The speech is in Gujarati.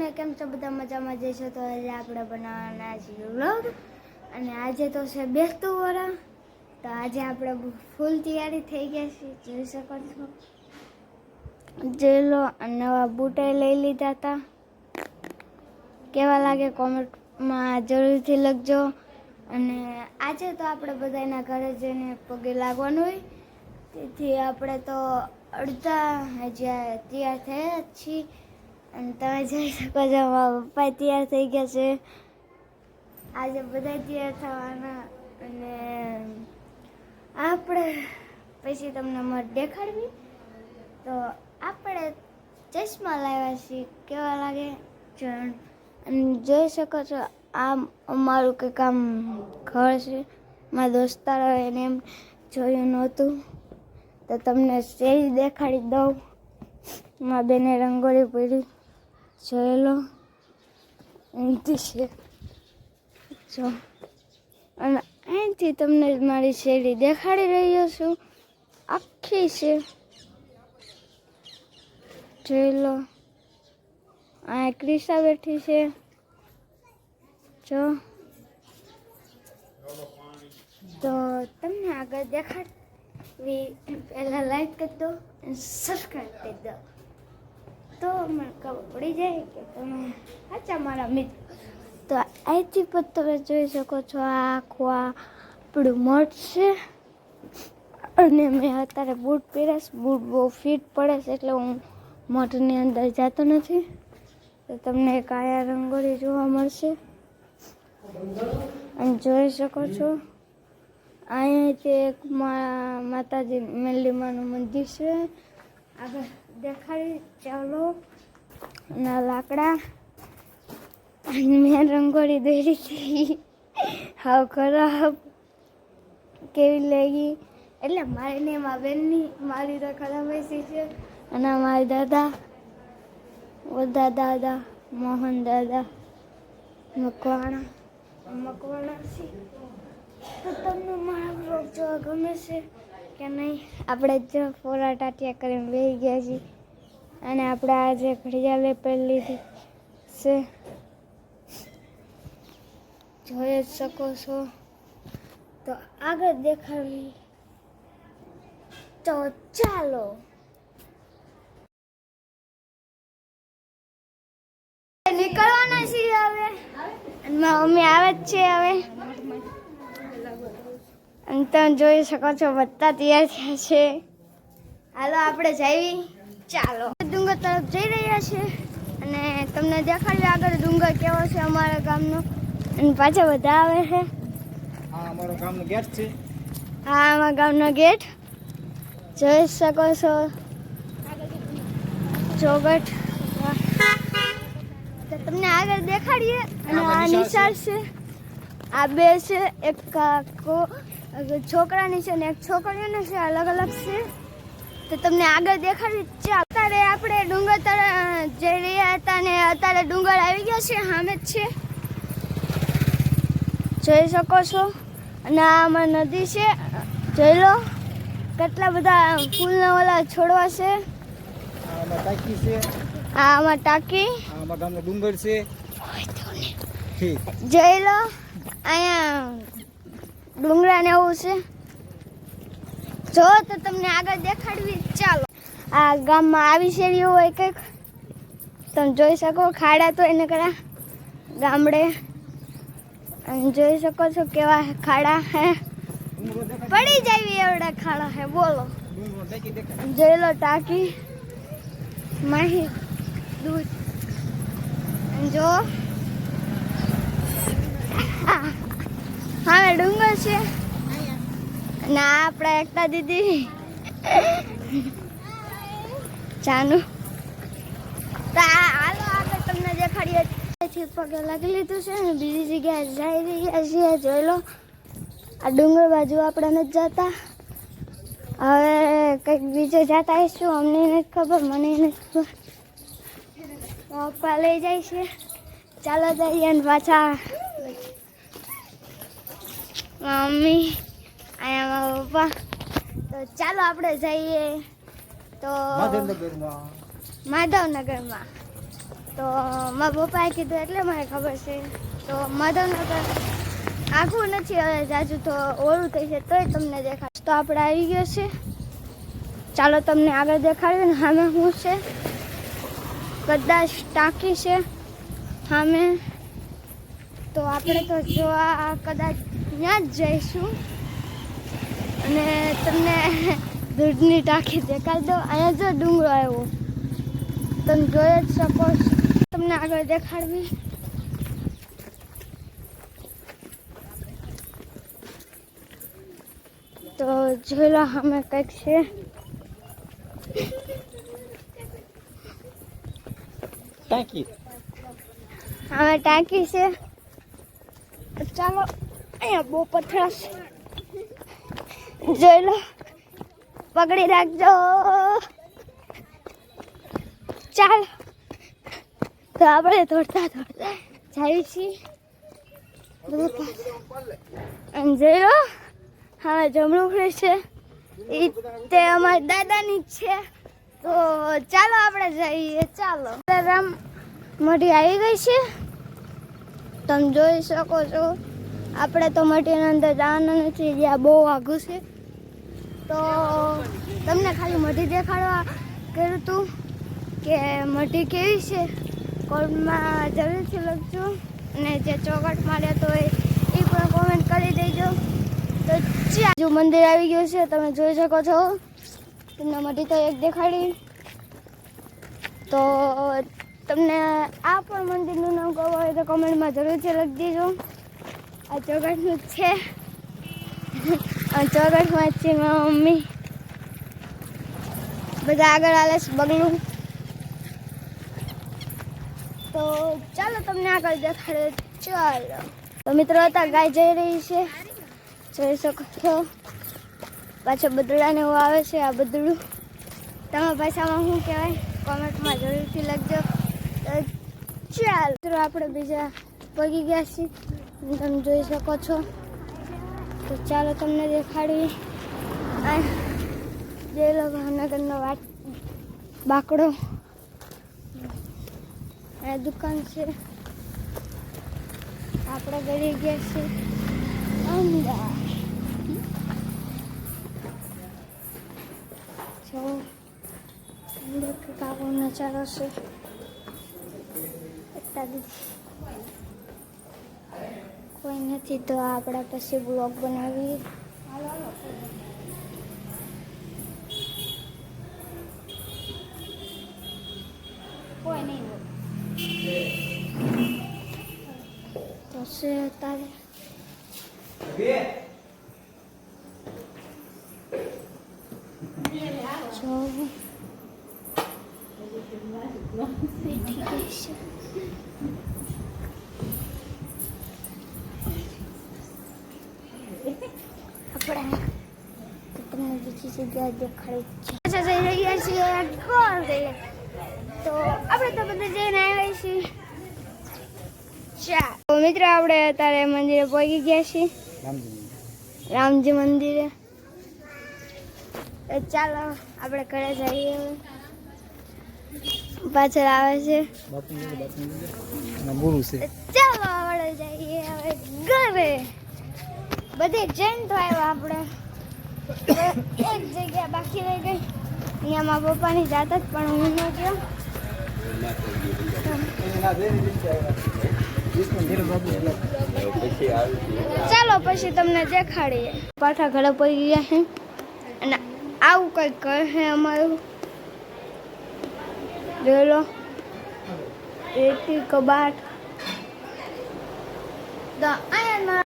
ને કેમ છો બધા મજામાં જઈશો તો આજે આપણે બનાવવાના છીએ વ્લોગ અને આજે તો છે બેસતું વરસ તો આજે આપણે ફૂલ તૈયારી થઈ ગયા છે જોઈ શકો છો જેલો નવા બૂટે લઈ લીધા હતા કેવા લાગે કોમેન્ટમાં જરૂરથી લખજો અને આજે તો આપણે બધાના ઘરે જઈને પગે લાગવાનું હોય તેથી આપણે તો અડધા હજી તૈયાર થયા જ છીએ અને તમે જોઈ શકો છો મારા પપ્પા તૈયાર થઈ ગયા છે આજે બધા તૈયાર થવાના અને આપણે પછી તમને મત દેખાડવી તો આપણે ચશ્મા લાવ્યા છીએ કેવા લાગે અને જોઈ શકો છો આ અમારું કંઈક આમ ઘર છે મારા દોસ્તારો એને એમ જોયું નહોતું તો તમને શેરી દેખાડી દઉં મારા બેને રંગોળી પડી જોઈ લો અહીંથી છે જો અને અહીંથી તમને મારી શેરી દેખાડી રહ્યો છું આખી છે જોઈ લો આ ક્રિશા બેઠી છે જો તો તમને આગળ દેખાડવી પહેલાં લાઈક કરી દો અને સબસ્ક્રાઈબ કરી દો તો મને ખબર પડી જાય કે તમે સાચા મારા મિત્ર તો અહીંથી પણ તમે જોઈ શકો છો આ આખું આપણું મઠ છે અને મેં અત્યારે બૂટ પહેર્યા છે બૂટ બહુ ફિટ પડે છે એટલે હું મઠની અંદર જતો નથી તો તમને એક આયા રંગોળી જોવા મળશે અને જોઈ શકો છો અહીંયાથી એક માતાજી મેલીમાનું મંદિર છે આગળ દેખાડી ચાલો ના લાકડા મેં રંગોળી દોરી હતી હાવ ખરાબ કેવી લાગી એટલે મારી ને મારા બેનની મારી તો ખરાબ બેસી છે અને મારા દાદા બધા દાદા મોહન દાદા મકવાણા છે તો તમને મારા બ્લોગ જોવા ગમે છે કે નહીં આપણે જો ફોરા ટાટિયા કરીને બેસી ગયા છીએ અને આપણે આજે ઘડિયાળે પહેરી લીધી છે જોઈ જ શકો છો તો આગળ દેખાડવી તો ચાલો નીકળવાના છીએ હવે અને મારી મમ્મી આવે જ છે હવે અને તમે જોઈ શકો છો બધા તૈયાર થયા છે હાલો આપણે જઈએ ચાલો ડુંગર તરફ જઈ રહ્યા છે અને તમને દેખાડ્યું આગળ ડુંગર કેવો છે અમારા ગામનો અને પાછા બધા આવે છે આ અમારો ગામનો ગેટ છે હા અમારા ગામનો ગેટ જોઈ શકો છો ચોગટ તો તમને આગળ દેખાડીએ અને આ નિશાળ છે આ બે છે એક છોકરાની છે ને એક છોકરીઓની છે અલગ અલગ છે તો તમને આગળ દેખાડી ચાલો અત્યારે આપણે ડુંગર તરફ જઈ રહ્યા હતા ને અત્યારે ડુંગર આવી ગયો છે સામે જ છે જોઈ શકો છો અને આ અમારી નદી છે જોઈ લો કેટલા બધા ફૂલના ઓલા છોડવા છે આમાં ટાંકી છે આ અમારી ટાંકી આમાં ગામનો ડુંગર છે ઠીક જોઈ લો અહીંયા ડુંગરા ને એવું છે જો તો તમને આગળ દેખાડવી ચાલો આ ગામમાં આવી શેરીઓ હોય કંઈક તમે જોઈ શકો ખાડા તો એને કરા ગામડે અને જોઈ શકો છો કેવા ખાડા હે પડી જાય એવડા ખાડા હે બોલો જોઈ લો ટાંકી માહી દૂધ જો હા ડુંગર છે ના આપણે એકતા દીદી ચાનુ તો હાલો આગળ તમને દેખાડીએ પગે લાગી લીધું છે ને બીજી જગ્યાએ જઈ રહ્યા છીએ જોઈ લો આ ડુંગર બાજુ આપણે નથી જતા હવે કંઈક બીજે જતા આવીશું અમને નથી ખબર મને નથી ખબર પપ્પા લઈ જાય છે ચાલો જઈએ અને પાછા મમ્મી અહીંયા મારા પપ્પા તો ચાલો આપણે જઈએ તો માધવનગરમાં તો તો મારા પપ્પાએ કીધું એટલે મને ખબર છે. તો માધવનગર આખું નથી, હવે જાજુ તો ઓળું થઈ છે તોય તમને દેખાડ. તો આપણે આવી ગયો છે, ચાલો તમને આગળ દેખાડ્યું ને સામે શું છે. કદાચ ટાંકી છે સામે, તો આપણે તો જોવા કદાચ ત્યાં જ જઈશું અને તમને દૂધની ટાંકી દેખાડી દો. અહીંયા જો ડુંગરો આવ્યો, તમે જોઈ જ શકો છો. તમને આગળ દેખાડવી તો જોઈ લો અમે કંઈક છે. ટાંકી હવે ટાંકી છે. ચાલો, અહીંયા બહુ પથરા છે, જોઈ લો, પકડી રાખજો. ચાલો, તો આપણે દોડતા દોડતા જઈએ છીએ અને જોઈ લો હવે જમણું છે એ તે અમારા દાદાની જ છે. તો ચાલો આપણે જઈએ. ચાલો, રામ મઢી આવી ગઈ છે, તમે જોઈ શકો છો. આપણે તો મઢીની અંદર જવાના નથી, જ્યાં બહુ આઘું છે. તો તમને ખાલી મઢી દેખાડવા કર્યું હતું કે મઢી કેવી છે. કોમેન્ટમાં જરૂરથી લખજો અને જે ચોકટ માર્યો તો એ પણ કોમેન્ટ કરી દેજો. તો ચાલો, મંદિર આવી ગયું છે, તમે જોઈ શકો છો. તમને મઢી તો એક દેખાડી. તો તમને આ પણ મંદિરનું નામ ખબર હોય તો કમેન્ટમાં જરૂરથી લખી દેજો. આ ચોકટનું જ છે, આ ચોકટમાં જ છે મારા મમ્મી. બધા આગળ હાલે છે બગલું. તો ચાલો તમને આગળ દેખાડે. ચાલો, તો મિત્રો અત્યારે ગાય જઈ રહી છે, જોઈ શકો છો. પાછળ બદડાને એવું આવે છે. આ બદડું તમારા ભાષામાં શું કહેવાય કોમેન્ટમાં જરૂરથી લખજો. તો ચાલ મિત્રો આપણે બીજા પગી ગયા છીએ, તમે જોઈ શકો છો. તો ચાલો તમને દેખાડવી. જે લોકો ભાવનગરનો બાકડો આ દુકાન છે. આપણે ગળી ગયા છીએ અમદાવાદ. જો કાકો નજારો છે. કોઈ નથી તો આપણે પછી બ્લોગ બનાવીએ. કોઈ નહીં તો છે અત્યારે જો બેઠી ગઈ છે. આપણે તમને બીજી જગ્યાએ દેખાડી છે. જઈ રહ્યા છીએ કોણ જઈએ તો આપણે તો બધા જઈને આવ્યા છીએ. ચાલો મિત્રો આપણે અત્યારે મંદિરે પહોંચી ગયા છીએ, રામજી મંદિરે. ચાલો આપણે ઘરે જઈએ. પાછળ આવે છે ચાલો આપણે જઈએ હવે ઘરે. બધે જઈને તો આવ્યા આપણે, એક જગ્યા બાકી રહી ગઈ. અહીંયા મારા પપ્પાની જાત જ પણ હું ન ગયો. ચાલો પછી તમને દેખાડીએ. પાછા ઘરે પડી ગયા છે અને આવું કંઈક ઘર છે અમારું. જોઈ લો, રેતી કબાટ. તો અહીંયા